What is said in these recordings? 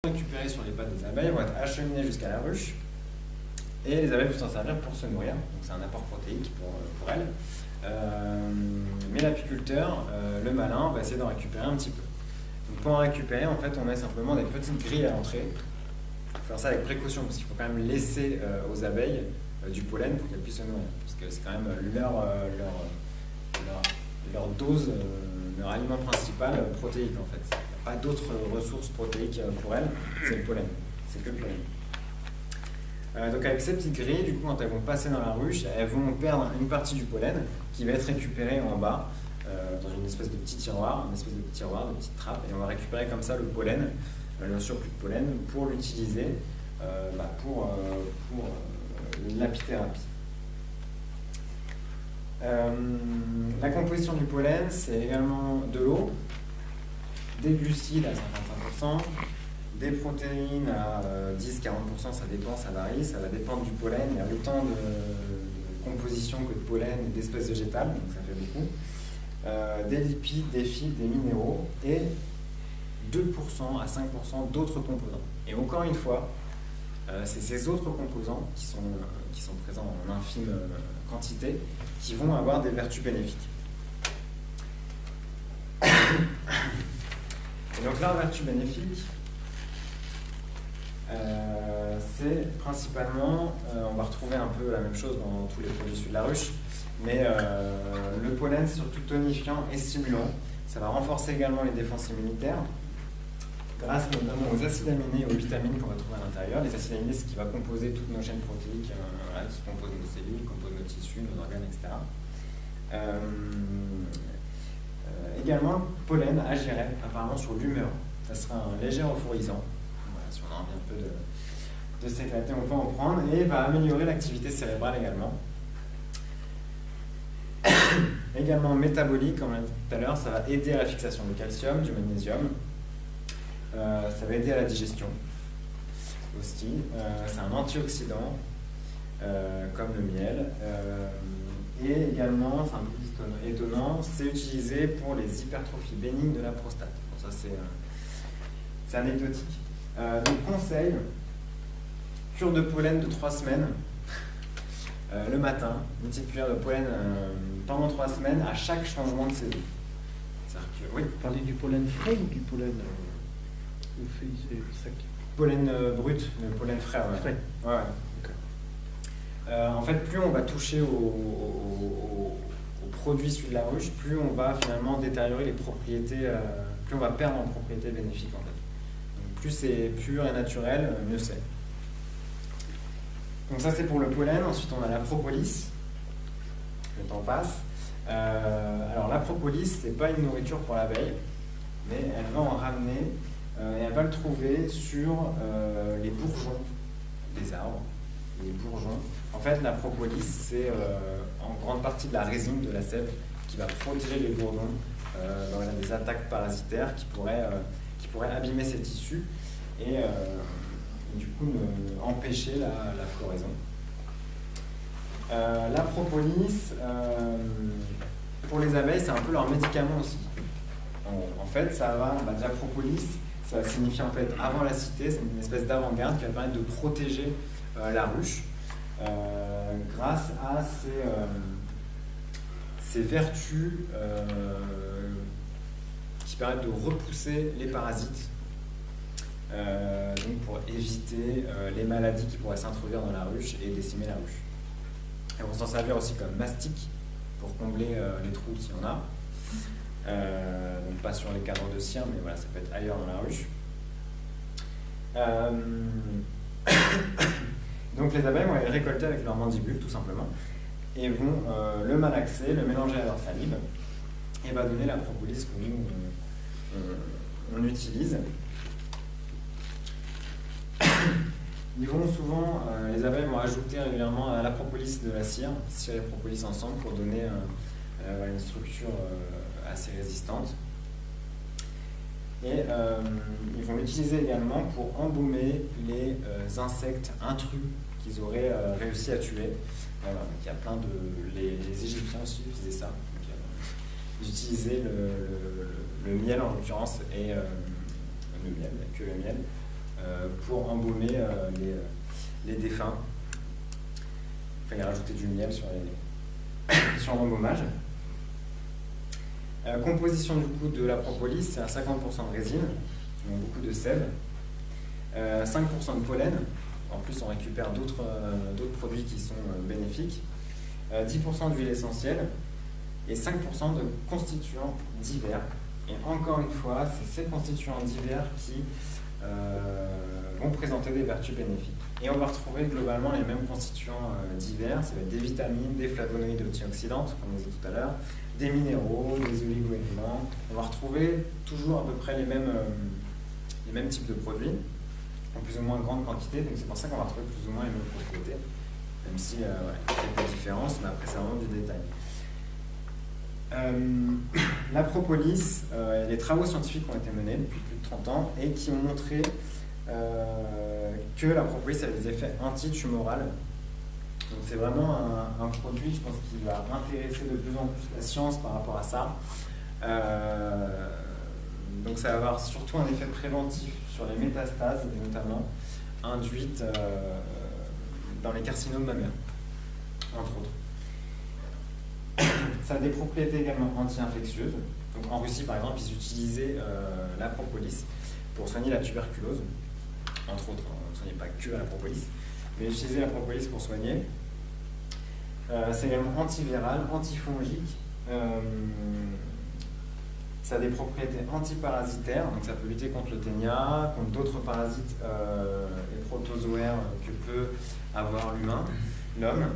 récupérés sur les pattes des abeilles vont être acheminés jusqu'à la ruche et les abeilles vont s'en servir pour se nourrir, donc c'est un apport protéique pour elles. Mais l'apiculteur, le malin, va essayer d'en récupérer un petit peu. Donc pour en récupérer, en fait, on met simplement des petites grilles à l'entrée. Il faut faire ça avec précaution parce qu'il faut quand même laisser aux abeilles du pollen pour qu'elles puissent se nourrir, parce que c'est quand même leur dose, leur aliment principal protéique en fait. Il n'y a pas d'autres ressources protéiques pour elles, c'est le pollen, c'est que le pollen. Donc avec ces petites grilles, du coup, quand elles vont passer dans la ruche, elles vont perdre une partie du pollen qui va être récupérée en bas dans une espèce de petit tiroir, de petite trappe, et on va récupérer comme ça le pollen, le surplus de pollen, pour l'utiliser pour l'apithérapie. La composition du pollen, c'est également de l'eau, des glucides à 55%, des protéines à 10-40%, ça dépend, ça varie, ça va dépendre du pollen. Il y a autant de composition que de pollen et d'espèces végétales, donc ça fait beaucoup. Des lipides, des fibres, des minéraux et 2% à 5% d'autres composants. Et encore une fois, c'est ces autres composants qui sont présents en infime quantité qui vont avoir des vertus bénéfiques. Et donc leurs vertus bénéfiques, c'est principalement, on va retrouver un peu la même chose dans tous les produits issus de la ruche, mais le pollen c'est surtout tonifiant et stimulant. Ça va renforcer également les défenses immunitaires grâce notamment aux acides aminés et aux vitamines qu'on va trouver à l'intérieur. Les acides aminés, c'est ce qui va composer toutes nos chaînes protéiques, qui composent nos cellules, qui composent nos tissus, nos organes, etc. Également, le pollen agirait apparemment sur l'humeur. Ça sera un léger euphorisant. Voilà, si on a envie un peu de s'éclater, on peut en prendre, et va améliorer l'activité cérébrale également. Également métabolique, comme on l'a dit tout à l'heure, ça va aider à la fixation du calcium, du magnésium. Ça va aider à la digestion aussi. C'est un antioxydant, comme le miel. Et également, c'est un peu étonnant, c'est utilisé pour les hypertrophies bénignes de la prostate. Bon, ça, c'est anecdotique. Donc, conseil, cure de pollen de 3 semaines. Le matin, une petite cuillère de pollen pendant 3 semaines à chaque changement de saison. C'est-à-dire que, oui. Vous parlez du pollen frais ou du pollen sec? Pollen brut, le pollen frais. Ouais. Frais. Ouais. En fait, plus on va toucher aux produits issus de la ruche, plus on va finalement détériorer les propriétés, plus on va perdre en propriétés bénéfiques en fait. Donc, plus c'est pur et naturel, mieux c'est. Donc ça c'est pour le pollen. Ensuite on a la propolis. Le temps passe. Alors la propolis, c'est pas une nourriture pour l'abeille, mais elle va en ramener et elle va le trouver sur les bourgeons des arbres. Les bourgeons. En fait, la propolis, c'est en grande partie de la résine de la sève qui va protéger les bourdons dans des attaques parasitaires qui pourraient abîmer ces tissus et du coup empêcher la floraison. La propolis, pour les abeilles, c'est un peu leur médicament aussi. En fait, la propolis, ça signifie en fait avant la cité, c'est une espèce d'avant-garde qui va permettre de protéger la ruche grâce à ces vertus qui permettent de repousser les parasites, donc pour éviter les maladies qui pourraient s'introduire dans la ruche et décimer la ruche. Et on va s'en servir aussi comme mastic pour combler les trous s'il y en a. Donc pas sur les cadres de cire, mais voilà, ça peut être ailleurs dans la ruche. Donc les abeilles vont les récolter avec leur mandibule tout simplement et vont le malaxer, le mélanger à leur salive et va donner la propolis que nous on utilise. Ils vont souvent, les abeilles vont ajouter régulièrement à la propolis de la cire et propolis ensemble pour donner une structure assez résistante. Et ils vont l'utiliser également pour embaumer les insectes intrus qu'ils auraient réussi à tuer. Il y a plein de... Les Égyptiens aussi faisaient ça. Donc, ils utilisaient le miel en l'occurrence et le miel pour embaumer les défunts. Enfin, il a rajouté du miel sur l'embaumage. Composition du coup de la propolis, c'est à 50% de résine, donc beaucoup de sève, 5% de pollen, en plus on récupère d'autres produits qui sont bénéfiques, 10% d'huile essentielle et 5% de constituants divers. Et encore une fois, c'est ces constituants divers qui vont présenter des vertus bénéfiques. Et on va retrouver globalement les mêmes constituants divers, ça va être des vitamines, des flavonoïdes antioxydantes, comme on disait tout à l'heure, des minéraux, des oligo-éléments. On va retrouver toujours à peu près les mêmes types de produits, en plus ou moins grande quantité, donc c'est pour ça qu'on va retrouver plus ou moins les mêmes propriétés, même si il y a quelques différences, mais après c'est vraiment du détail. La propolis, les travaux scientifiques ont été menés depuis plus de 30 ans et qui ont montré que la propolis a des effets antitumorales. Donc c'est vraiment un produit, je pense, qui va intéresser de plus en plus la science par rapport à ça. Donc ça va avoir surtout un effet préventif sur les métastases, et notamment induites dans les carcinomes mammaires, entre autres. Ça a des propriétés également anti-infectieuses. Donc en Russie, par exemple, ils utilisaient la propolis pour soigner la tuberculose, entre autres. On ne soignait pas que la propolis, mais ils utilisaient la propolis pour soigner. C'est également antiviral, antifongique. Ça a des propriétés antiparasitaires, donc ça peut lutter contre le ténia, contre d'autres parasites et protozoaires que peut avoir l'homme.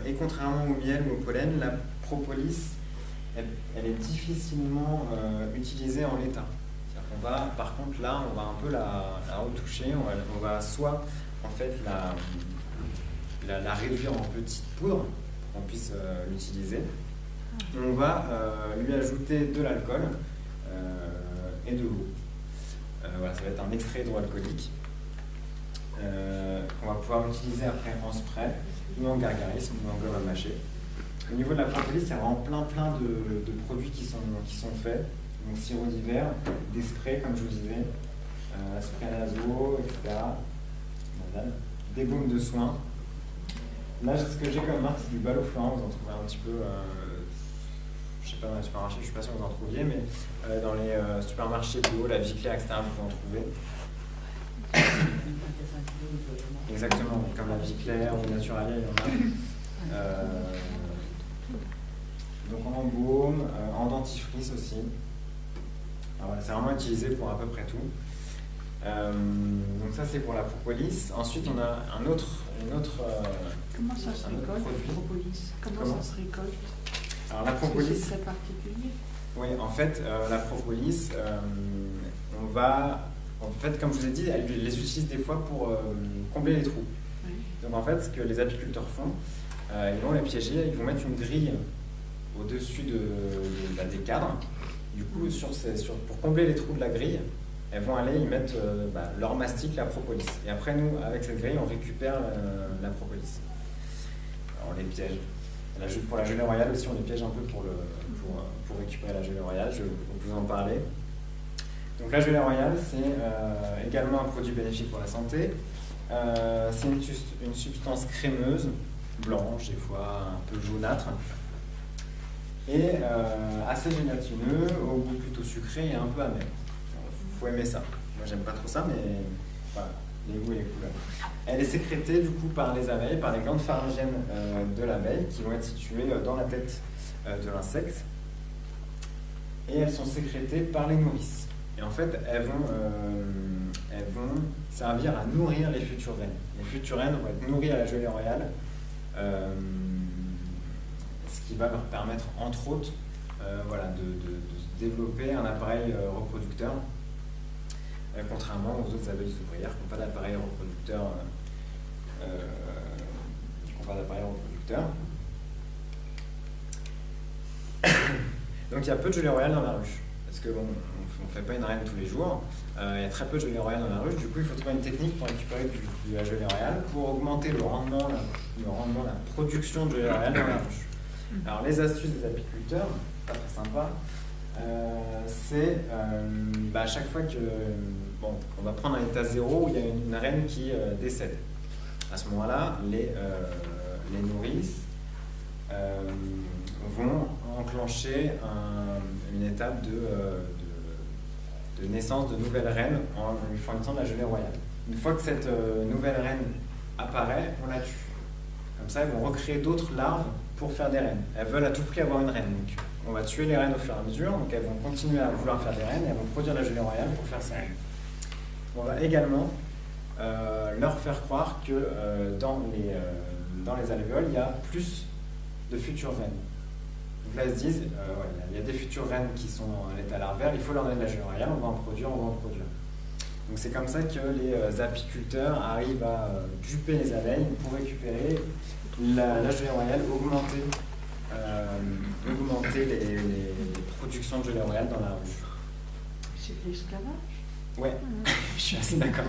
Et contrairement au miel ou au pollen, la propolis, elle est difficilement utilisée en l'état. Par contre, là, on va un peu la retoucher, on va soit en fait la réduire en petites poudres pour qu'on puisse l'utiliser. On va lui ajouter de l'alcool et de l'eau. Voilà, ça va être un extrait hydroalcoolique qu'on va pouvoir utiliser après en spray ou en gargarisme ou en gomme à mâcher. Au niveau de la propolis, il y a vraiment plein de produits qui sont faits. Donc sirop d'hiver, des sprays comme je vous disais, sprays nasaux, etc. Des baumes de soins. Là, ce que j'ai comme marque, c'est du Baloflorant, vous en trouvez un petit peu, je sais pas, dans les supermarchés, je suis pas sûr que vous en trouviez, mais dans les supermarchés bio, la Vie Claire, etc., vous pouvez en trouver. Exactement, comme la Vie Claire ou Naturalia, il y en a. Donc en baume, en dentifrice aussi. Alors, voilà, c'est vraiment utilisé pour à peu près tout. Donc ça c'est pour la propolis. Ensuite on a une autre comment ça se récolte, produit. Propolis. Comment ça se récolte? Alors la propolis, c'est très particulier. Oui, en fait la propolis, on va, en fait comme je vous ai dit, elle les utilise des fois pour combler les trous. Oui. Donc en fait ce que les apiculteurs font, ils vont les piéger, ils vont mettre une grille au-dessus des cadres. Du coup, pour combler les trous de la grille, elles vont aller y mettre leur mastic, la propolis. Et après, nous, avec cette grille, on récupère la propolis. Alors, on les piège. Pour la gelée royale aussi, on les piège un peu pour récupérer la gelée royale. Je vais vous en parler. Donc, la gelée royale, c'est également un produit bénéfique pour la santé. C'est une substance crémeuse, blanche, des fois un peu jaunâtre, et assez gélatineux, au goût plutôt sucré et un peu amer. Il faut aimer ça. Moi, j'aime pas trop ça, mais voilà, les goûts et les couleurs. Elle est sécrétée du coup par les abeilles, par les glandes pharyngiennes de l'abeille, qui vont être situées dans la tête de l'insecte. Et elles sont sécrétées par les nourrices. Et en fait, elles vont servir à nourrir les futures reines. Les futures reines vont être nourries à la gelée royale, ce qui va leur permettre, entre autres, de se développer un appareil reproducteur, contrairement aux autres abeilles ouvrières qui n'ont pas d'appareil reproducteur. Donc il y a peu de gelée royale dans la ruche, parce que bon, on ne fait pas une reine tous les jours, il y a très peu de gelée royale dans la ruche, du coup il faut trouver une technique pour récupérer de la gelée royale, pour augmenter le rendement, la production de gelée royale dans la ruche. Alors les astuces des apiculteurs, pas très sympa, c'est à chaque fois que bon, on va prendre un état 0 où il y a une reine qui décède. À ce moment-là, les nourrices vont enclencher une étape de naissance de nouvelles reines en lui fournissant de la gelée royale. Une fois que cette nouvelle reine apparaît, on la tue. Comme ça, elles vont recréer d'autres larves pour faire des reines. Elles veulent à tout prix avoir une reine. Donc, on va tuer les reines au fur et à mesure. Donc, elles vont continuer à vouloir faire des reines et elles vont produire de la gelée royale pour faire ces reines. On va également leur faire croire que dans les alvéoles, il y a plus de futures reines. Donc là, ils se disent, il y a des futures reines qui sont à l'état larvaire, il faut leur donner de la gelée royale, on va en produire. Donc c'est comme ça que les apiculteurs arrivent à duper les abeilles pour récupérer la gelée royale, augmenter les productions de gelée royale dans la rue. C'est de l'esclavage. Ouais, je suis assez d'accord.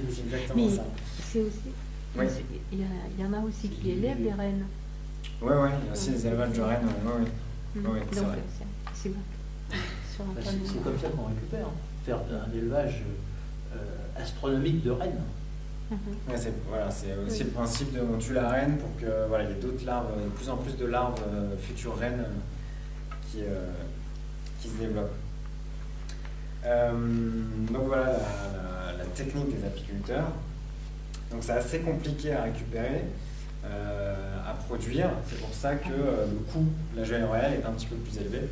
C'est exactement Mais ça. c'est aussi, Oui. il y en a aussi qui élèvent les rennes. Ouais, il y a aussi des élevages de rennes. Oui, c'est Donc vrai. c'est bon. Sur un Bah, point de c'est vue. comme ça qu'on récupère. Faire un élevage astronomique de rennes. Ouais, c'est aussi le principe de on tue la reine pour que il y ait d'autres larves, de plus en plus de larves futures reines qui se développent. Donc voilà la technique des apiculteurs. Donc c'est assez compliqué à récupérer, à produire. C'est pour ça que le coût de la gelée royale est un petit peu plus élevé.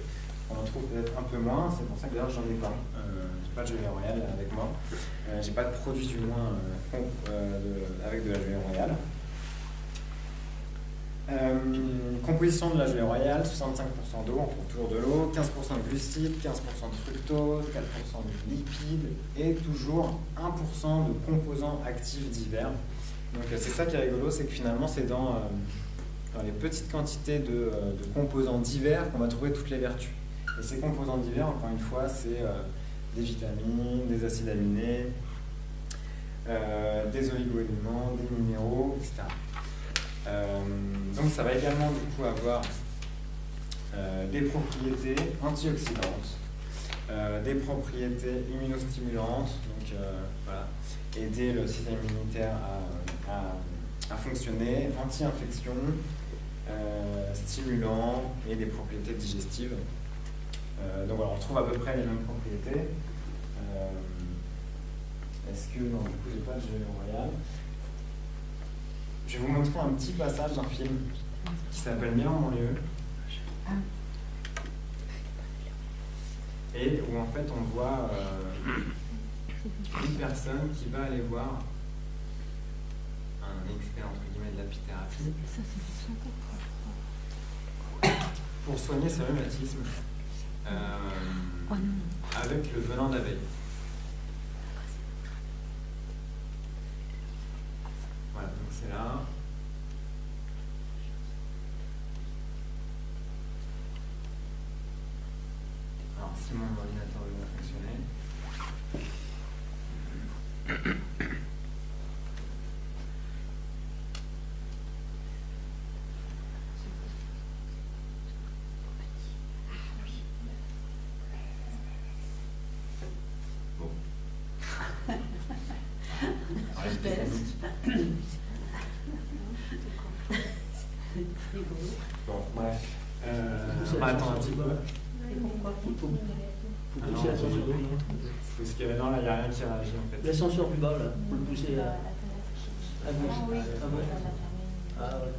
On en trouve peut-être un peu moins. C'est pour ça que d'ailleurs j'en ai pas. J'ai pas de gelée royale avec moi. J'ai pas de produit du moins avec de la gelée royale. Composition de la gelée royale, 65% d'eau, on trouve toujours de l'eau, 15% de glucides, 15% de fructose, 4% de lipides et toujours 1% de composants actifs divers. Donc c'est ça qui est rigolo, c'est que finalement c'est dans les petites quantités de composants divers qu'on va trouver toutes les vertus. Et ces composants divers, encore une fois, c'est des vitamines, des acides aminés, des oligo-éléments, des minéraux, etc. Donc ça va également du coup avoir des propriétés antioxydantes, des propriétés immunostimulantes, donc aider le système immunitaire à fonctionner, anti-infection, stimulant et des propriétés digestives. Donc voilà, on retrouve à peu près les mêmes propriétés. Est-ce que, non, du coup, j'ai pas de gelée royale. Je vais vous montrer un petit passage d'un film qui s'appelle Milan mon lieu. Et où en fait on voit une personne qui va aller voir un expert entre guillemets de l'apithérapie pour soigner ses rhumatismes avec le venin d'abeille. Voilà, donc c'est là. Alors, si mon ordinateur veut bien fonctionner. Bon. Alors, j'étais panique. Bon, bref. Attends un petit peu. Il faut pousser l'ascenseur. Parce que non, là, il n'y a rien qui réagit en fait. L'ascenseur plus bas, là. Il faut le pousser à gauche. Ah bon. Ah ouais.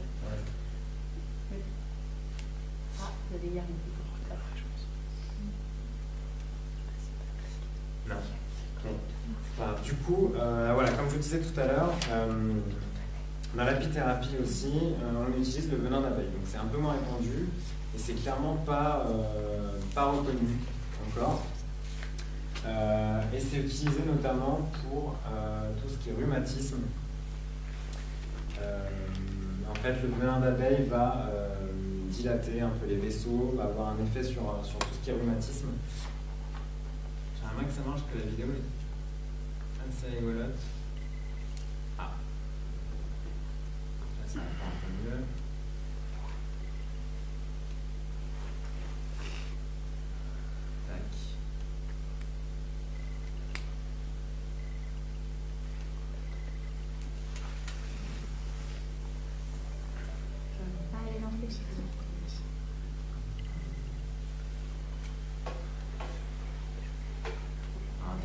Non. Bon. Voilà. Du coup, voilà, comme je vous disais tout à l'heure, dans l'apithérapie aussi, on utilise le venin d'abeille. Donc c'est un peu moins répandu et c'est clairement pas reconnu encore. Et c'est utilisé notamment pour tout ce qui est rhumatisme. En fait, le venin d'abeille va dilater un peu les vaisseaux, va avoir un effet sur tout ce qui est rhumatisme. J'aimerais que ça marche, que la vidéo est assez rigolote. Ah. Là, ça va faire un peu mieux. Tac.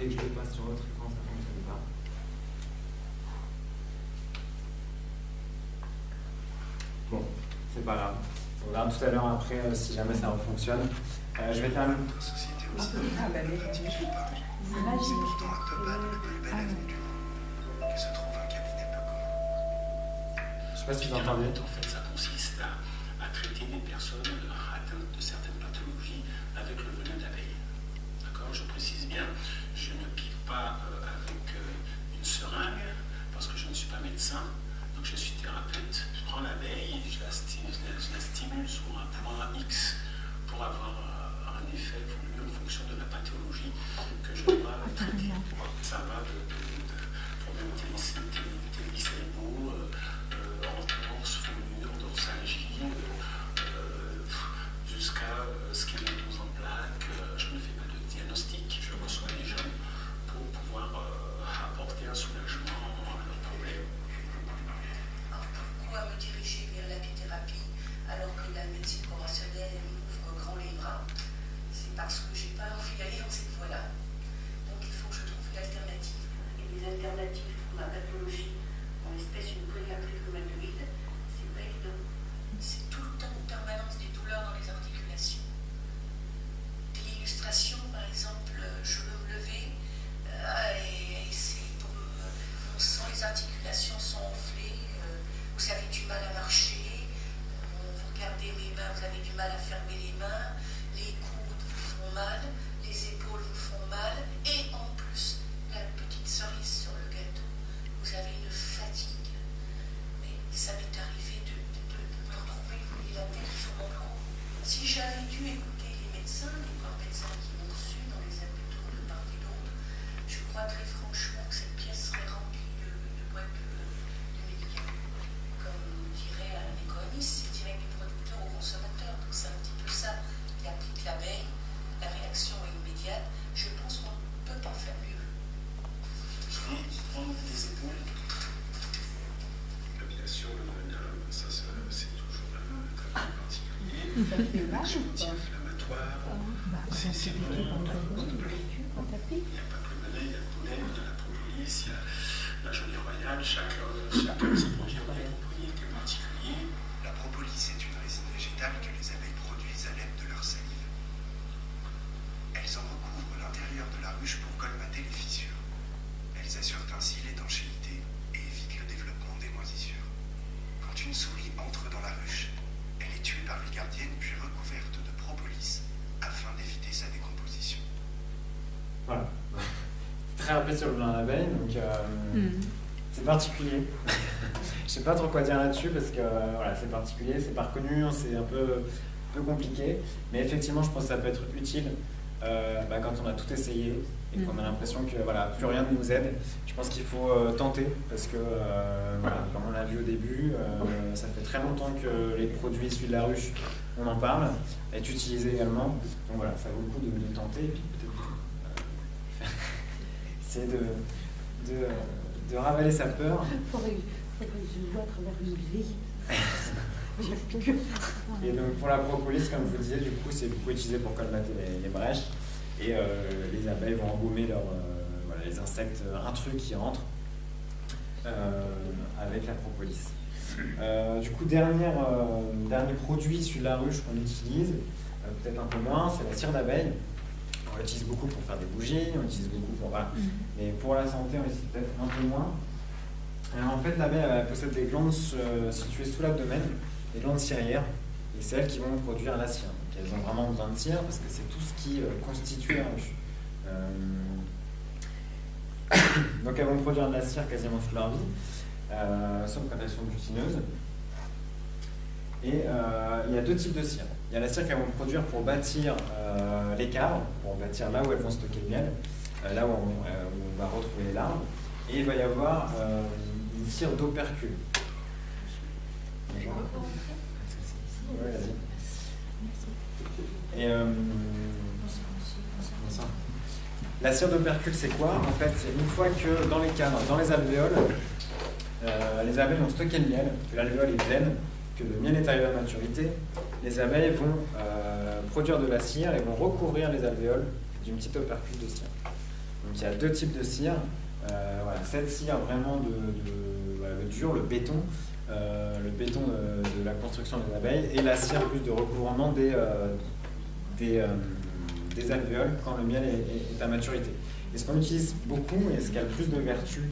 dès que je passe sur votre écran, ça ne fonctionne pas. Bon, c'est pas grave. On verra tout à l'heure après si jamais ça fonctionne. Je vais terminer. Ah, bah, mais c'est magique. Je sais pas si vous entendez. En fait, ça consiste à traiter des personnes atteintes de certaines pathologies avec le venin d'abeille. D'accord? Je précise bien, je ne pique pas avec une seringue parce que je ne suis pas médecin, donc je suis thérapeute. Je prends l'abeille, je la stimule sur un point X pour avoir un effet voulu en fonction de la pathologie que je dois traiter. Ça va de problèmes télécérébraux, entorse, fourrure, dorsalgie, jusqu'à scléróse en plaques. Je ne fais pas de diagnostic, je reçois les gens pour pouvoir apporter un soulagement à leurs problèmes. Pourquoi me diriger vers l'apithérapie alors que la médecine conventionnelle m'ouvre grand les bras? C'est parce que j'ai pas envie d'aller dans cette voie-là. Donc il faut que je trouve une alternative. Et les alternatives pour ma pathologie, en l'espèce une polyarthrite rhumatoïde, c'est pas évident. C'est tout le temps une permanence des douleurs dans les articulations. Des illustrations, par exemple, je veux me lever et c'est pour on sent les articulations sont enflées, vous avez du mal à marcher, vous regardez mes mains, vous avez du mal à fermer les mains, les coudes vous font mal, les épaules vous font mal, et en plus, la petite cerise sur le gâteau, vous avez une fatigue. Mais ça m'est arrivé de me retrouver la tête sur mon dos. Si j'avais dû écouter les médecins, les grands médecins qui m'ont reçu dans les hôpitaux de part et d'autre, je crois très franchement que cette pièce serait remplie de boîtes de médicaments. Comme dirait un économiste, c'est direct du producteur au consommateur. Donc c'est un petit peu ça. Il applique l'abeille, la réaction est immédiate. Je pense qu'on ne peut pas faire mieux. Prendre des épaules. Bien sûr, le venin, ça c'est toujours un traitement particulier. Ça fait mal ou pas? Anti-inflammatoire. C'est quand t'as pris. Il n'y a pas que le venin, il y a le pollen, il y a la propolis, il y a la gelée royale, chacun s'y produit en des propriétés particulières. La propolis est une résine végétale que les abeilles produisent à l'aide de leur salive. Elles en recouvrent l'intérieur de la ruche pour colmater les fissures. Elles assurent ainsi l'étanchéité et évitent le développement des moisissures. Quand une souris entre dans la ruche, elle est tuée par les gardiennes puis recouverte de propolis afin d'éviter sa décomposition. Voilà. Très rapide sur le venin d'abeille, donc c'est particulier. Je sais pas trop quoi dire là-dessus parce que voilà, c'est particulier, c'est pas reconnu, c'est un peu compliqué, mais effectivement, je pense que ça peut être utile quand on a tout essayé et qu'on a l'impression que voilà, plus rien ne nous aide. Je pense qu'il faut tenter parce que, voilà, comme on l'a vu au début, ça fait très longtemps que les produits issus de la ruche, on en parle, est utilisé également. Donc voilà, ça vaut le coup de tenter et puis peut-être essayer de ravaler sa peur. Faudrait que je vois à travers une grille. Et donc pour la propolis, comme je vous disais, du coup c'est beaucoup utilisé pour colmater les brèches et les abeilles vont embaumer les insectes intrus qui rentrent avec la propolis. Du coup, dernier produit issu de la ruche qu'on utilise, peut-être un peu moins, c'est la cire d'abeille. On l'utilise beaucoup pour faire des bougies, on l'utilise beaucoup pour voilà. Mais pour la santé, on l'utilise peut-être un peu moins. En fait, l'abeille possède des glandes situées sous l'abdomen, des glandes cirières, et c'est elles qui vont produire la cire. Donc elles ont vraiment besoin de cire parce que c'est tout ce qui constitue la ruche. Donc elles vont produire de la cire quasiment toute leur vie, sauf quand elles sont butineuses. Et il y a deux types de cire. Il y a la cire qu'elles vont produire pour bâtir l'écart, pour bâtir là où elles vont stocker le miel, là où on va retrouver les larves. Et il va y avoir une cire d'opercule. Ouais, vas-y. Et la cire d'opercule, c'est quoi? En fait, c'est une fois que dans les cadres, dans les alvéoles ont stocké le miel, que l'alvéole est pleine, que le miel est arrivé à maturité, les abeilles vont produire de la cire et vont recouvrir les alvéoles d'une petite opercule de cire. Donc il y a 2 types de cire. Voilà, cette cire vraiment voilà, le dur, le béton de la construction des abeilles, et la cire plus de recouvrement des alvéoles quand le miel est à maturité. Et ce qu'on utilise beaucoup et ce qui a le plus de vertus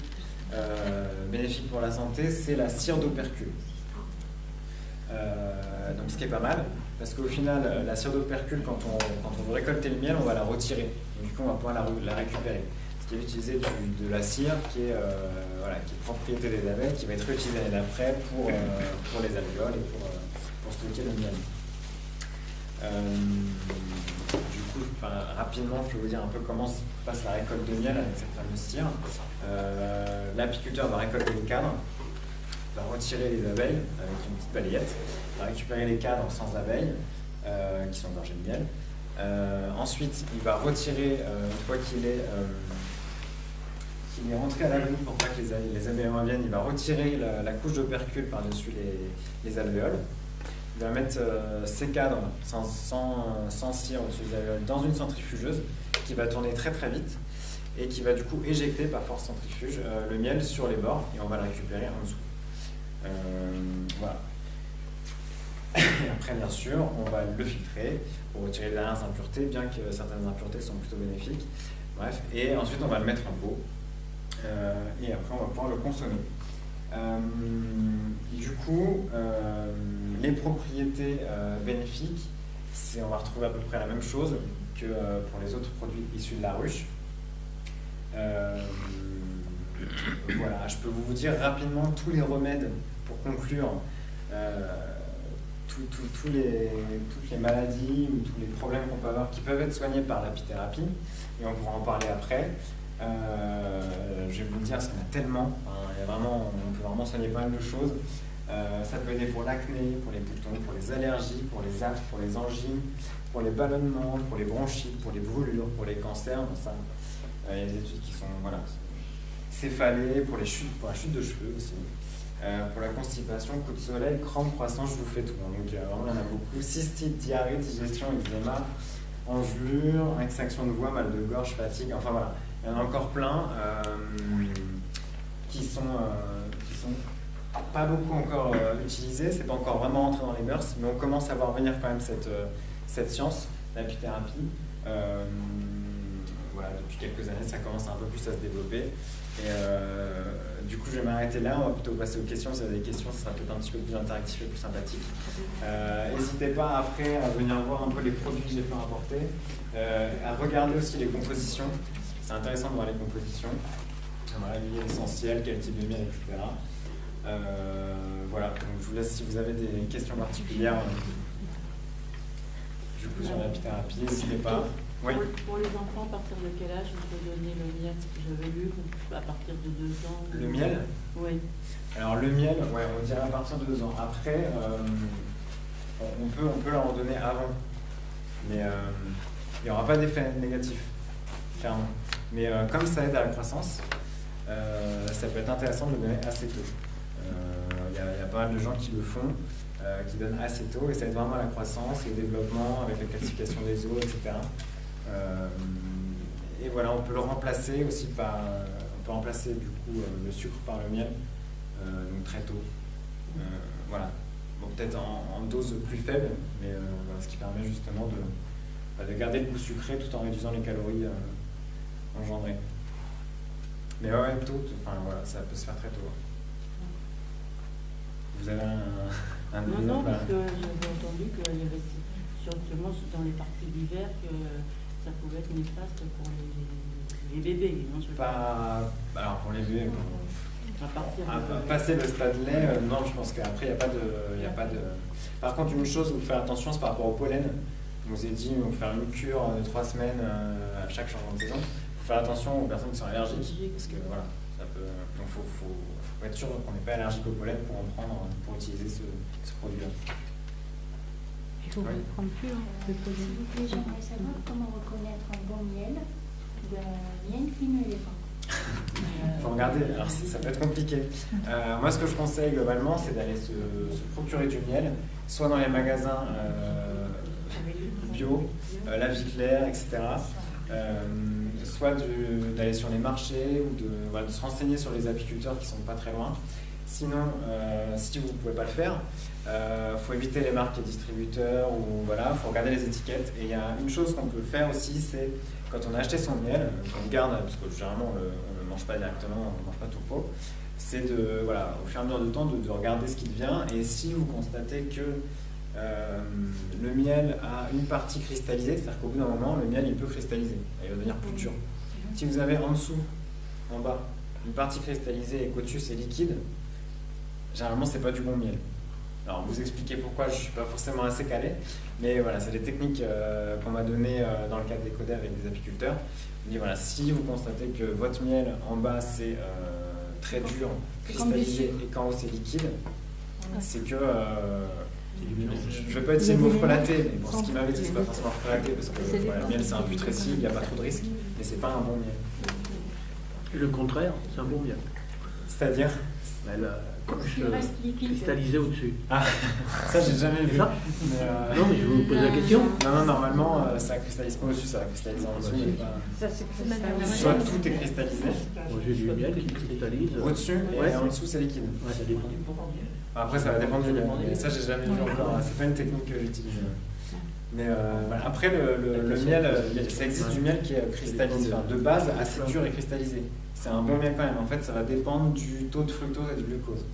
bénéfiques pour la santé, c'est la cire d'opercule. Donc ce qui est pas mal, parce qu'au final, la cire d'opercule, quand on veut récolter le miel, on va la retirer. Et du coup, on va pouvoir la récupérer. Ce qui est utilisé de la cire qui est propriété des abeilles, qui va être réutilisée l'année d'après pour les alvéoles et pour stocker le miel. Du coup, rapidement, je vais vous dire un peu comment se passe la récolte de miel avec cette fameuse cire. L'apiculteur va récolter les cadres, va retirer les abeilles avec une petite balayette, va récupérer les cadres sans abeilles qui sont gorgés de miel. Ensuite, il va retirer, une fois qu'il est rentré à l'abri pour pas que les abeilles reviennent, il va retirer la couche d'opercule par-dessus les alvéoles. Il va mettre ces cadres sans cire au-dessus des alvéoles dans une centrifugeuse qui va tourner très très vite et qui va du coup éjecter par force centrifuge le miel sur les bords et on va le récupérer en dessous. Voilà. Et après, bien sûr, on va le filtrer pour retirer les dernières impuretés, bien que certaines impuretés sont plutôt bénéfiques. Bref, et ensuite on va le mettre en pot et après on va pouvoir le consommer. Du coup, les propriétés bénéfiques, on va retrouver à peu près la même chose que pour les autres produits issus de la ruche. Voilà, je peux vous dire rapidement tous les remèdes pour conclure toutes les maladies ou tous les problèmes qu'on peut avoir qui peuvent être soignés par l'apithérapie, et on pourra en parler après. Je vais vous le dire, ça en a tellement. On peut vraiment soigner pas mal de choses. Ça peut aider pour l'acné, pour les boutons, pour les allergies, pour les asthmes, pour les angines, pour les ballonnements, pour les bronchites, pour les brûlures, pour les cancers. Il y a des études qui sont céphalées, pour la chute de cheveux aussi. Pour la constipation, coup de soleil, crampes, croissance, je vous fais tout. Donc vraiment, il y en a beaucoup. Cystite, diarrhée, digestion, eczéma, engelure, extinction de voix, mal de gorge, fatigue. Enfin voilà, il y en a encore plein qui sont pas beaucoup encore utilisés. C'est pas encore vraiment rentré dans les mœurs, mais on commence à voir venir quand même cette science, l'apithérapie. Voilà, depuis quelques années, ça commence un peu plus à se développer. Et du coup, je vais m'arrêter là. On va plutôt passer aux questions. Si vous avez des questions, ça sera peut-être un petit peu plus interactif et plus sympathique. N'hésitez pas après à venir voir un peu les produits que j'ai pu rapporter, à regarder aussi les compositions. C'est intéressant de voir les compositions. Voilà, l'huile essentielle, quel type de miel, etc. Voilà, donc je vous laisse si vous avez des questions particulières du coup sur l'apithérapie, n'hésitez pas. Oui. Pour les enfants, à partir de quel âge on peut donner le miel? J'avais lu à partir de 2 ans. Le miel? Oui. Alors le miel, ouais, on dirait à partir de 2 ans. Après, on peut leur en donner avant, mais il n'y aura pas d'effet négatif, clairement. Mais comme ça aide à la croissance, ça peut être intéressant de le donner assez tôt. Il y a pas mal de gens qui le font, qui donnent assez tôt, et ça aide vraiment à la croissance, au développement, avec la calcification des os, etc. Et voilà, on peut le remplacer aussi on peut remplacer du coup le sucre par le miel, donc très tôt. Voilà, bon, peut-être en dose plus faible, mais voilà, ce qui permet justement de garder le goût sucré tout en réduisant les calories engendrées. Mais ouais, tôt, voilà, ça peut se faire très tôt. Vous avez un Non, parce que j'avais entendu qu'il y avait sûrement dans les parties d'hiver que ça pouvait être néfaste pour les bébés. Non, alors pour les bébés, passer le stade lait, non, je pense qu'après il n'y a pas de. Par contre, une chose où faire attention, c'est par rapport au pollen. Je vous ai dit, on va faire une cure de 3 semaines à chaque changement de saison. Il faut faire attention aux personnes qui sont allergiques, parce que voilà, ça peut. Donc faut être sûr qu'on n'est pas allergique au pollen pour utiliser ce produit-là. Il faut le prendre plus, le pollen. J'aimerais savoir comment reconnaître un bon miel d'un miel qui ne l'est pas. Il faut regarder, alors ça peut être compliqué. Moi, ce que je conseille globalement, c'est d'aller se procurer du miel, soit dans les magasins bio, La Vie Claire, etc. soit d'aller sur les marchés ou de se renseigner sur les apiculteurs qui sont pas très loin. Sinon, si vous ne pouvez pas le faire, faut éviter les marques et distributeurs, ou voilà, faut regarder les étiquettes. Et il y a une chose qu'on peut faire aussi, c'est quand on a acheté son miel, qu'on garde, parce que généralement on ne le mange pas directement, on ne mange pas tout le pot, c'est de, voilà, au fur et à mesure du temps, de regarder ce qui devient. Et si vous constatez que le miel a une partie cristallisée, c'est-à-dire qu'au bout d'un moment, le miel il peut cristalliser, il va devenir plus dur. Si vous avez en dessous, en bas, une partie cristallisée et qu'au-dessus c'est liquide, généralement c'est pas du bon miel. Alors vous expliquer pourquoi, je suis pas forcément assez calé, mais voilà, c'est des techniques qu'on m'a données dans le cadre des codés avec des apiculteurs. On dit voilà, si vous constatez que votre miel en bas c'est très dur, cristallisé, et qu'en haut c'est liquide, c'est que je ne veux pas utiliser le mot frelaté, mais pour ce qui m'avait dit, c'est pas forcément frelaté, parce que voilà, le miel c'est un putrécide, il n'y a pas trop de risques, mais c'est pas un bon miel. Et le contraire, c'est un bon miel. C'est-à-dire Il reste liquide. cristallisé au-dessus. Ah, ça j'ai jamais vu. Ça Mais, non, mais je vous pose la question. Non, normalement ça cristallise pas au-dessus, ça va cristalliser en dessous. Mais pas... Ça, c'est Soit tout est cristallisé, Moi, j'ai du miel qui cristallise. au-dessus, et Ouais. en dessous c'est liquide. Ouais, ça dépend. Après ça va dépendre du miel, mais ça j'ai jamais vu encore, c'est pas une technique que j'utilise. Mais voilà. Après le miel, ça existe du miel qui est cristallisé, enfin, de base assez dur et cristallisé. C'est un bon miel quand même, en fait ça va dépendre du taux de fructose et du glucose.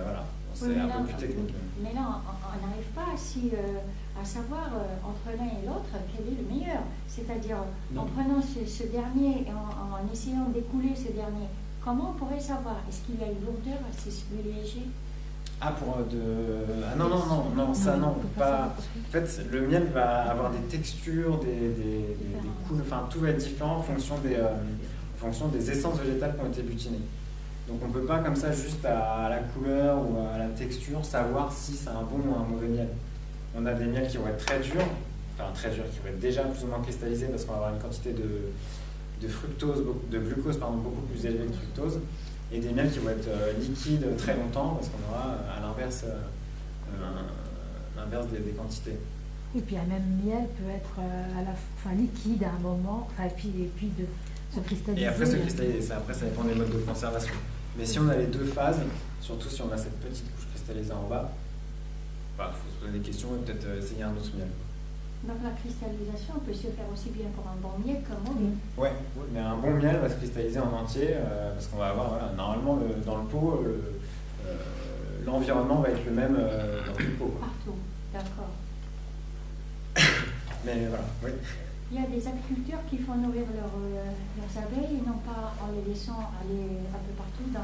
Voilà, c'est Oui, un mais peu là, plus technique. Mais là, on n'arrive pas à savoir entre l'un et l'autre quel est le meilleur. C'est-à-dire, en prenant ce dernier et en essayant d'écouler ce dernier, comment on pourrait savoir? Est-ce qu'il y a une lourdeur assez léger? Ah, Ah non, ça non, pas. En fait, le miel va avoir des textures, des couleurs, enfin tout va être différent en fonction des essences végétales qui ont été butinées. Donc on ne peut pas comme ça, juste à la couleur ou à la texture, savoir si c'est un bon ou un mauvais miel. On a des miels qui vont être très durs, qui vont être déjà plus ou moins cristallisés parce qu'on va avoir une quantité de fructose, de glucose beaucoup plus élevée que de fructose, et des miels qui vont être liquides très longtemps parce qu'on aura à l'inverse des quantités. Et puis un même miel peut être liquide à un moment, et puis de se cristalliser. Et après se cristalliser, après ça dépend des modes de conservation. Mais si on a les deux phases, surtout si on a cette petite couche cristallisée en bas, faut se poser des questions et peut-être essayer un autre miel. Donc la cristallisation peut se faire aussi bien pour un bon miel qu'un mauvais. Ouais, mais un bon miel va se cristalliser en entier parce qu'on va avoir, normalement, dans le pot, l'environnement va être le même dans tout le pot. Partout, d'accord. Mais voilà, oui. Il y a des apiculteurs qui font nourrir leurs abeilles, non pas en les laissant aller un peu partout dans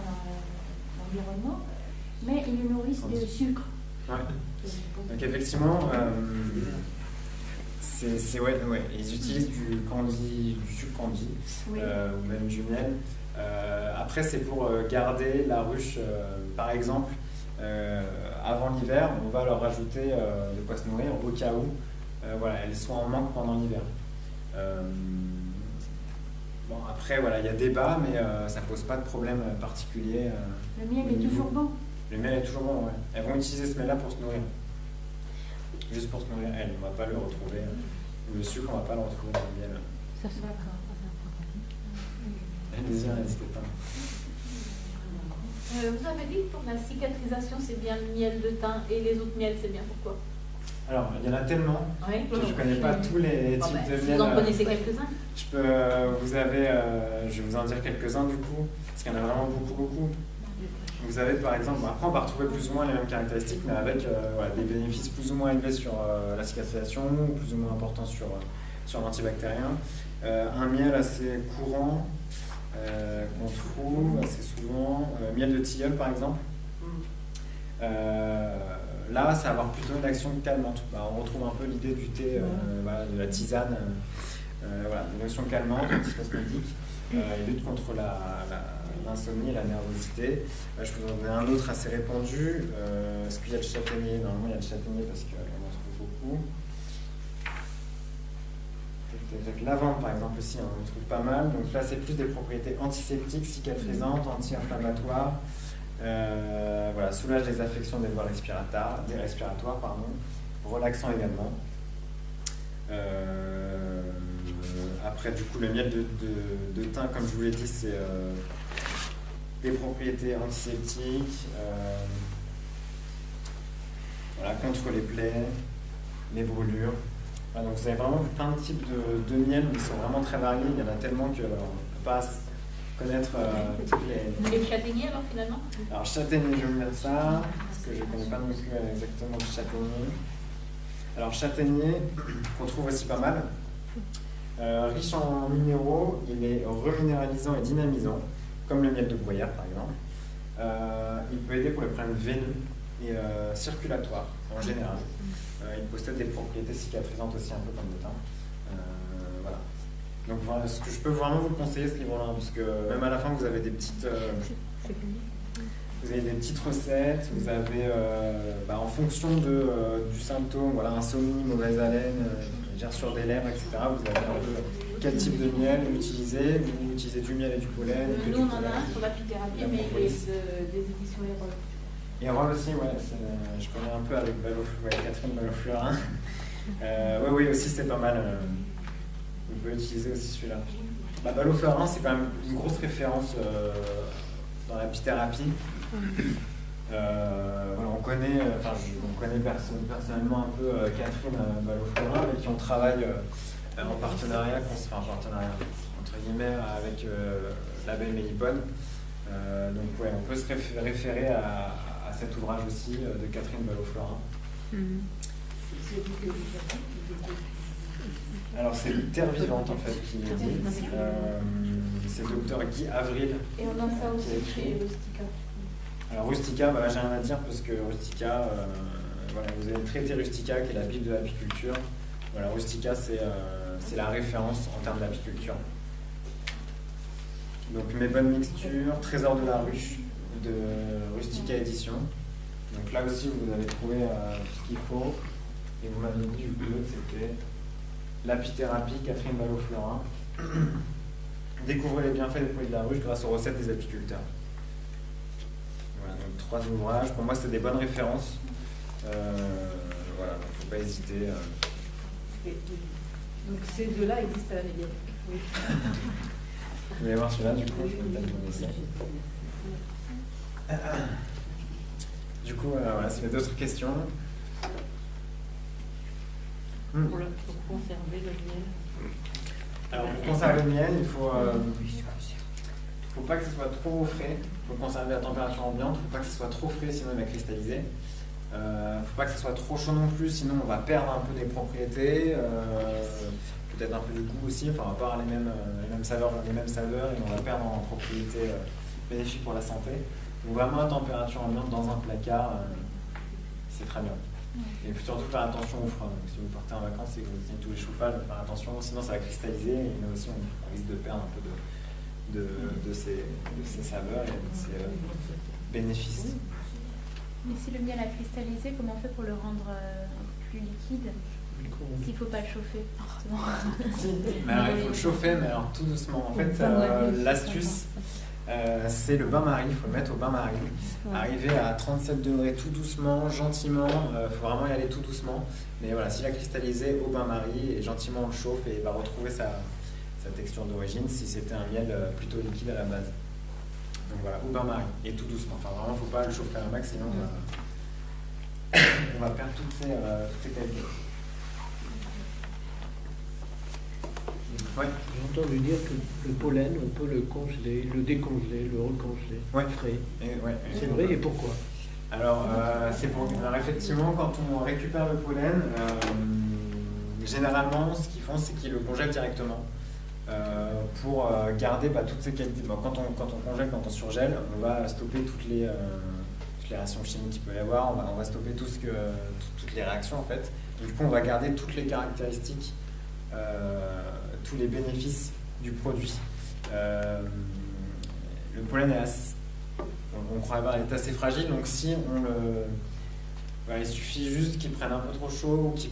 l'environnement, mais ils les nourrissent de sucre. Ouais. Donc effectivement, ils utilisent du sucre candy, Oui. ou même du miel. Après, c'est pour garder la ruche, par exemple, avant l'hiver, on va leur rajouter de quoi se nourrir au cas où elles sont en manque pendant l'hiver. Après, il y a débat, mais ça pose pas de problème particulier. Le miel est toujours bon. Le miel est toujours bon, ouais. Elles vont utiliser ce miel-là pour se nourrir. Juste pour se nourrir, elles, on ne va pas le retrouver. Le sucre, on ne va pas le retrouver dans le miel. Ça se voit. Allez-y, n'hésitez pas. Vous avez dit que pour la cicatrisation, c'est bien le miel de thym et les autres miels, c'est bien pourquoi? Alors, il y en a tellement Oui. que je ne connais pas tous les types de miel. Vous en connaissez quelques-uns? Je vais vous en dire quelques-uns du coup, parce qu'il y en a vraiment beaucoup. Vous avez par exemple, après on va retrouver plus ou moins les mêmes caractéristiques, mais avec des bénéfices plus ou moins élevés sur la cicatrisation, ou plus ou moins importants sur l'antibactérien. Un miel assez courant qu'on trouve assez souvent, miel de tilleul par exemple. Là, ça va avoir plutôt une action calmante. On retrouve un peu l'idée du thé, de la tisane, une action calmante, antispasmodique. Il lutte contre l'insomnie et la nervosité. Je peux vous en donner un autre assez répandu. Est-ce qu'il y a le châtaignier? Normalement, il y a le châtaignier parce qu'on en trouve beaucoup. Avec lavande, par exemple, aussi, on en trouve pas mal. Donc là, c'est plus des propriétés antiseptiques, cicatrisantes, anti-inflammatoires. Soulage des affections des voies respiratoires, relaxant également. Après, du coup, le miel de thym, comme je vous l'ai dit, c'est des propriétés antiseptiques, voilà, contre les plaies, les brûlures. Voilà, donc vous avez vraiment plein de types de miel qui sont vraiment très variés. Il y en a tellement qu'on ne peut pas connaître toutes les... Les châtaigniers, alors, finalement? Alors, châtaignier, je vais vous mettre ça, parce que je ne connais pas non plus exactement le châtaignier. Alors, châtaignier, qu'on trouve aussi pas mal. Riche en minéraux, il est reminéralisant et dynamisant, comme le miel de bruyère, par exemple. Il peut aider pour les problèmes veineux et circulatoires, en général. Il possède des propriétés cicatrisantes aussi, un peu comme le thym. Voilà. Donc voilà, ce que je peux vraiment vous conseiller ce livre-là, parce que même à la fin vous avez des petites, recettes, vous avez en fonction du symptôme, voilà, insomnie, mauvaise haleine, gerçure des lèvres, etc. Vous avez un peu quel type de miel utiliser. Vous utilisez du miel et du pollen. Nous on en a un sur l'apithérapie, mais il est des éditions Erol. Et Erol aussi, ouais, je connais un peu avec Catherine Ballot-Fleurin. Oui, aussi c'est pas mal. Vous pouvez utiliser aussi celui-là. Ballot-Fleurin, c'est quand même une grosse référence dans l'apithérapie. On connaît personnellement un peu Catherine Ballot-Fleurin, avec qui on travaille en partenariat, entre guillemets, avec l'abeille Mélipone. Donc on peut se référer à cet ouvrage aussi de Catherine Ballot-Fleurin. Alors c'est Terre Vivante en fait qui est dit. C'est le docteur Guy Avril. Et on a ça aussi chez Rustica. Alors Rustica, j'ai rien à dire parce que Rustica, vous avez le traité Rustica qui est la Bible de l'apiculture. Voilà, Rustica c'est la référence en termes d'apiculture. Donc mes bonnes mixtures, Trésor de la ruche de Rustica Édition. Donc là aussi vous avez trouvé tout ce qu'il faut. Et vous m'avez dit du coup c'était l'apithérapie Catherine Ballot-Fleurin. Découvrez les bienfaits des produits de la ruche grâce aux recettes des apiculteurs. Voilà, donc 3 ouvrages. Pour moi, c'est des bonnes références. Voilà, donc faut pas hésiter. Donc ces deux-là existent à la médiathèque. Oui. Vous voulez voir celui-là, du coup, je peux peut-être vous laisser. Du coup, voilà, s'il y a d'autres questions. Pour conserver le miel. Alors pour conserver le miel, il faut pas que ce soit trop frais. Il faut le conserver à température ambiante. Il ne faut pas que ce soit trop frais, sinon il va cristalliser. Il ne faut pas que ce soit trop chaud non plus, sinon on va perdre un peu des propriétés, peut-être un peu du goût aussi. Enfin, on va pas avoir les mêmes saveurs et on va perdre en propriétés bénéfiques pour la santé. Donc vraiment à température ambiante dans un placard, c'est très bien. Et surtout faire attention au froid. Donc, si vous partez en vacances et que vous tenez tous les chauffages, faire attention, sinon ça va cristalliser et nous aussi on risque de perdre un peu de ses saveurs et de ses bénéfices. Mais si le miel a cristallisé, comment on fait pour le rendre plus liquide s'il ne faut pas le chauffer? Mais alors, il faut le chauffer, mais alors tout doucement. En fait, l'astuce, c'est le bain-marie. Il faut le mettre au bain-marie. Arriver à 37 degrés tout doucement, gentiment. Il faut vraiment y aller tout doucement. Mais voilà, s'il a cristallisé, au bain-marie, et gentiment on le chauffe et il va retrouver sa texture d'origine si c'était un miel plutôt liquide à la base. Donc voilà, au bain-marie, et tout doucement. Enfin vraiment, il ne faut pas le chauffer à un max, sinon on va perdre toutes ses qualités. Ouais. J'ai entendu dire que le pollen, on peut le congeler, le décongeler, le recongeler, frais. C'est vrai, et pourquoi? Alors, alors, effectivement, quand on récupère le pollen, généralement, ce qu'ils font, c'est qu'ils le congèlent directement pour garder toutes ces qualités. Bon, quand on congèle, quand on surgèle, on va stopper toutes les réactions chimiques qu'il peut y avoir, on va stopper toutes les réactions en fait. Et du coup, on va garder toutes les caractéristiques, tous les bénéfices du produit. Le pollen on croit est assez fragile, donc si on le... il suffit juste qu'il prenne un peu trop chaud ou qu'il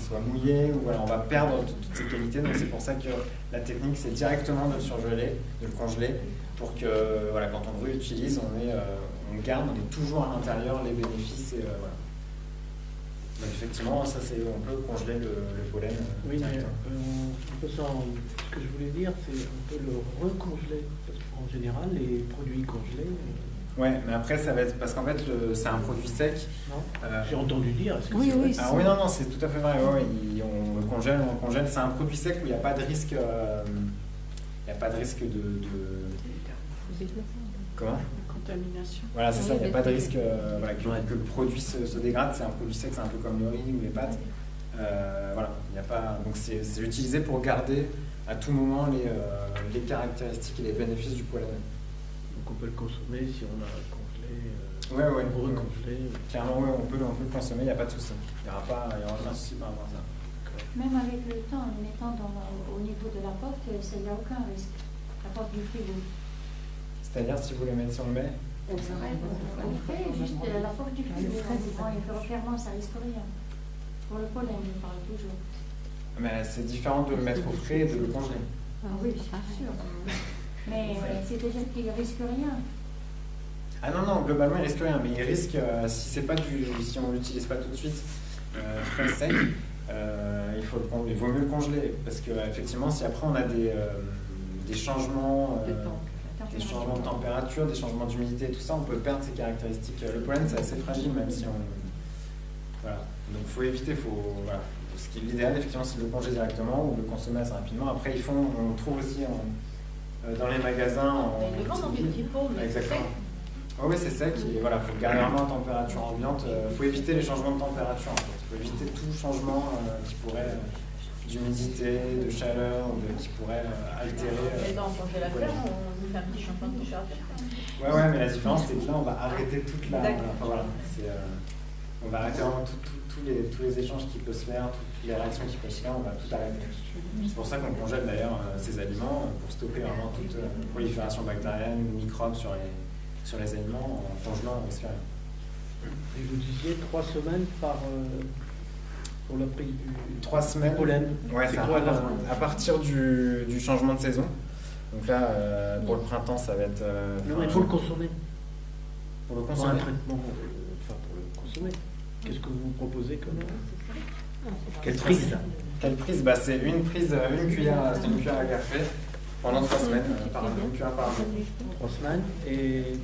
soit mouillé, ou on va perdre toutes ses qualités. Donc c'est pour ça que la technique, c'est directement de le surgeler, de le congeler, pour que quand on le réutilise, on garde, on est toujours à l'intérieur les bénéfices. Et, Donc effectivement, ça c'est, on peut congeler le pollen. Oui, mais ce que je voulais dire, c'est on peut le recongeler. Parce qu'en général, les produits congelés. Ouais, mais après ça va être parce qu'en fait c'est un produit sec. Non. J'ai entendu dire. Est-ce que Oui, oui. Ah oui, non, c'est tout à fait vrai. Ouais, on le congèle, on le congèle. C'est un produit sec où il n'y a pas de risque. Il n'y a pas de risque de... Comment ? Contamination. Voilà, c'est ça, il n'y a pas de risque voilà, que le produit se dégrade. C'est un produit sec, c'est un peu comme le riz ou les pâtes. Voilà, il n'y a pas... Donc c'est utilisé pour garder à tout moment les caractéristiques et les bénéfices du pollen. Donc on peut le consommer si on a congelé, ouais, recongelé. Clairement, ouais, on peut le consommer, il n'y a pas de souci. Il n'y aura aucun souci par rapport à ça. Même avec le temps, en le mettant au niveau de la porte, il n'y a aucun risque. La porte du frigo. C'est-à-dire si vous le mettez, si on le met On fait juste la porte du frigo. Il fait refermement, ça risque rien. Pour le pollen, je parle toujours. Mais c'est différent de le mettre au frais et de le congeler. Ah oui, c'est sûr. Mais c'est-à-dire qu'il ne risque rien. Ah non, globalement il risque rien, mais il risque, si on ne l'utilise pas tout de suite frais sec, il vaut mieux le congeler, parce qu'effectivement si après on a des changements de température, des changements d'humidité, tout ça, on peut perdre ses caractéristiques. Le pollen c'est assez fragile même si on... Voilà, donc il faut éviter, l'idéal effectivement c'est de le congeler directement ou de le consommer assez rapidement. Après on trouve aussi dans les magasins Ils le vendent dans des petits pots, mais exactement. Oh oui, c'est sec, il faut le garder vraiment à température ambiante. Il faut éviter les changements de température en fait. Il faut éviter tout changement qui pourrait d'humidité, de chaleur, qui pourrait altérer. Mais dans le congélateur, on fait un petit changement de température. Ouais, mais la différence c'est que là on va arrêter toute la. On va arrêter vraiment tous les échanges qui peuvent se faire, toutes les réactions qui peuvent se faire, on va tout arrêter. C'est pour ça qu'on congèle d'ailleurs ces aliments pour stopper vraiment toute prolifération bactérienne ou microbes sur les aliments en congelant on risque rien. Et vous disiez 3 semaines pour la prise du 3 semaines. Du pollen. Ouais, c'est à partir du changement de saison. Donc là, pour le printemps, ça va être. Non, mais pour le consommer. Pour le Pour consommer. un traitement, pour le consommer. Qu'est-ce que vous proposez comme. Quelle prise? Quelle prise? C'est une cuillère à café pendant 3 semaines, une cuillère par jour. 3 semaines et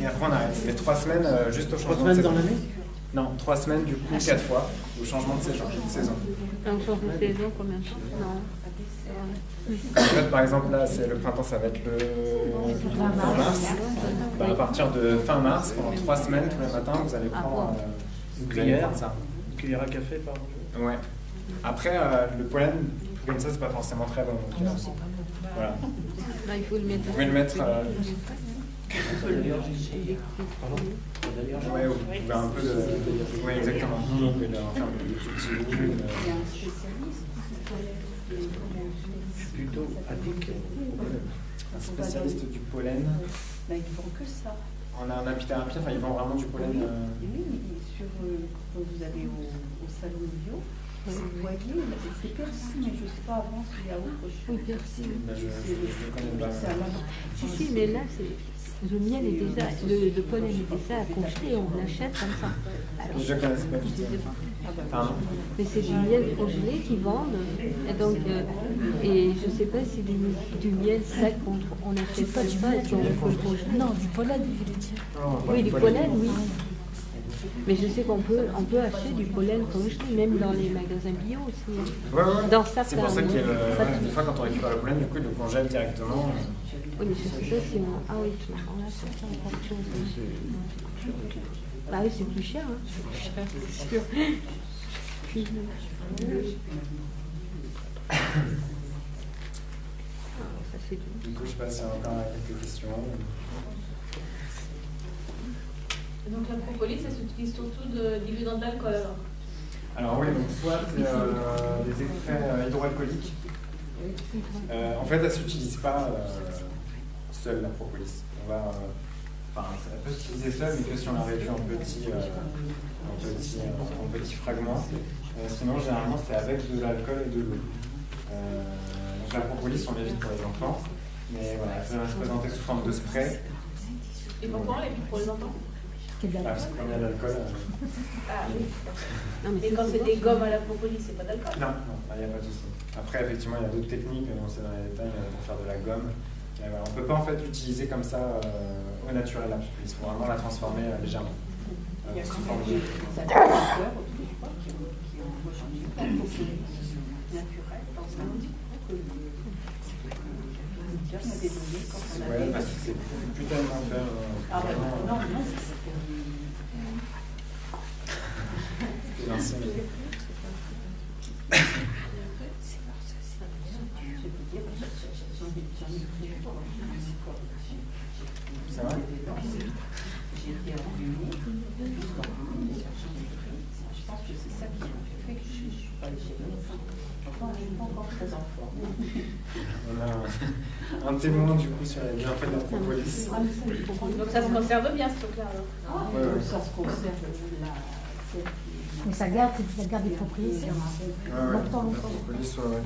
après on arrête. Mais 3 semaines juste au changement de saison. 3 semaines dans l'année? Non, 3 semaines du coup 4 fois au changement de saison. Un changement de saison, combien de temps? Non. En fait, par exemple, là, le printemps, ça va être le 20 mars. À partir de fin mars, pendant 3 semaines, tous les matins, vous allez prendre une cuillère à café par jour. Ouais. Après, le pollen, comme ça, c'est pas forcément très bon. Donc, voilà. Là, il faut le mettre. Vous pouvez le mettre. Ouais, vous pouvez un peu le. Oui, exactement. Vous pouvez leur faire des petits boules. Plutôt addict. Un spécialiste du pollen. Ils font que ça. On a un apithérapie, ils vendent vraiment du pollen. Oui, quand vous allez au salon bio, vous voyez, c'est persil, mais je ne sais pas avant s'il y a autre chose. Oui, persil. Je ne connais pas. Si, mais là, le miel est déjà, le pollen est déjà congelé, on l'achète comme ça. Alors, je ne connais pas du tout. Pardon. Mais c'est du miel congelé qu'ils vendent. Et donc, et je ne sais pas si du miel sec on n'achète pas du miel qu'on congelé. Non, du pollen, vous voulez dire. Oui, du pollen, oui. Mais je sais qu'on peut acheter du pollen congelé, même dans les magasins bio aussi. Ouais. Dans certains. C'est pour ça que des fois, quand on récupère le pollen, du coup, ils le congèlent directement. Oui, mais je sais pas si on. Ah oui, on achète encore autre chose. Bah oui, c'est plus cher, hein. C'est sûr. Du coup, je sais pas s'il y a encore quelques questions. Donc la propolis, ça s'utilise surtout dilué dans de l'alcool alors? Alors oui, donc soit c'est des extraits hydroalcooliques. En fait, elle ne s'utilise pas seule, la propolis. Elle peut s'utiliser seule, mais que si on la réduit en petits fragments. Sinon, généralement, c'est avec de l'alcool et de l'eau. Donc la propolis, on l'évite pour les enfants. Mais voilà, elle va se présenter sous forme de spray. Et pourquoi on l'évite pour les enfants? qu'il y a de Parce que quand il y a de l'alcool. Ah oui. Non, mais Et ça, quand c'est c'est bon. des gommes à la propolis, c'est pas d'alcool. Non, il n'y a pas de souci. Après, effectivement, il y a d'autres techniques, on sait dans les détails, pour faire de la gomme. Mais voilà, on ne peut pas en fait l'utiliser comme ça au naturel. Là. Il faut vraiment la transformer légèrement. Il y a Sous quand forme même de- des agriculteurs aussi, je crois, qui ont rechangé la composition naturelle dans un anticours que l'agriculteur m'avait donné quand on Ouais, avait. parce que c'est plus tellement faire. Ah ouais, vraiment, non, non, c'est C'était l'ancien. je peux dire, j'en ai pris encore. C'est vrai? J'ai été enrhumée, jusqu'en rhumée, je pense que c'est ça qui m'a fait que je ne suis pas allée chez le médecin. Enfin, je ne suis pas encore très en forme. On a un témoin du coup sur les bienfaits de la propolis. Donc ça se conserve bien ce truc-là alors. Ouais, ouais. Ça se conserve là. Mais ça garde des propriétés. Ouais, Longtemps, la longtemps. propolis, ouais.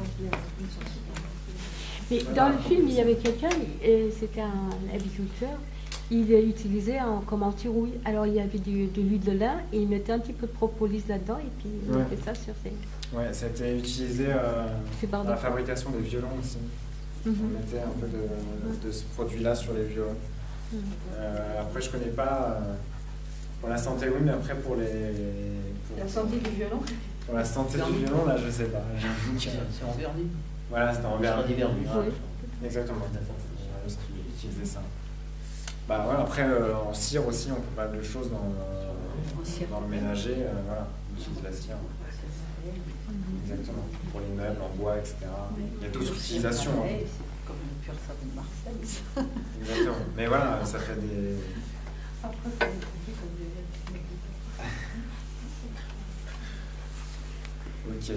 Mais dans le film, il y avait quelqu'un, et c'était un agriculteur, il utilisait comme anti-rouille. Alors il y avait de l'huile de lin et il mettait un petit peu de propolis là-dedans et puis il Ouais. mettait ça sur ses. Ouais, ça a été utilisé C'est dans pardon. la fabrication des violons aussi. On mettait un peu de ce produit-là sur les violons. Après, je connais pas pour la santé, oui, mais après pour les. La santé du violon. Pour la santé du violon, là, je sais pas. J'avoue que- C'est en vernis. Voilà, c'était en vernis. Des vernis. Ouais. Exactement. Utiliser ça. Bah ouais, après en cire aussi, on fait pas mal de choses dans le ménager. Voilà, on utilise la cire. Exactement. Pour les meubles, en bois, etc. Il y a d'autres utilisations. Hein. C'est comme le pur savon de Marseille. Exactement. Mais voilà, ça fait des. Après, c'est comme Ok.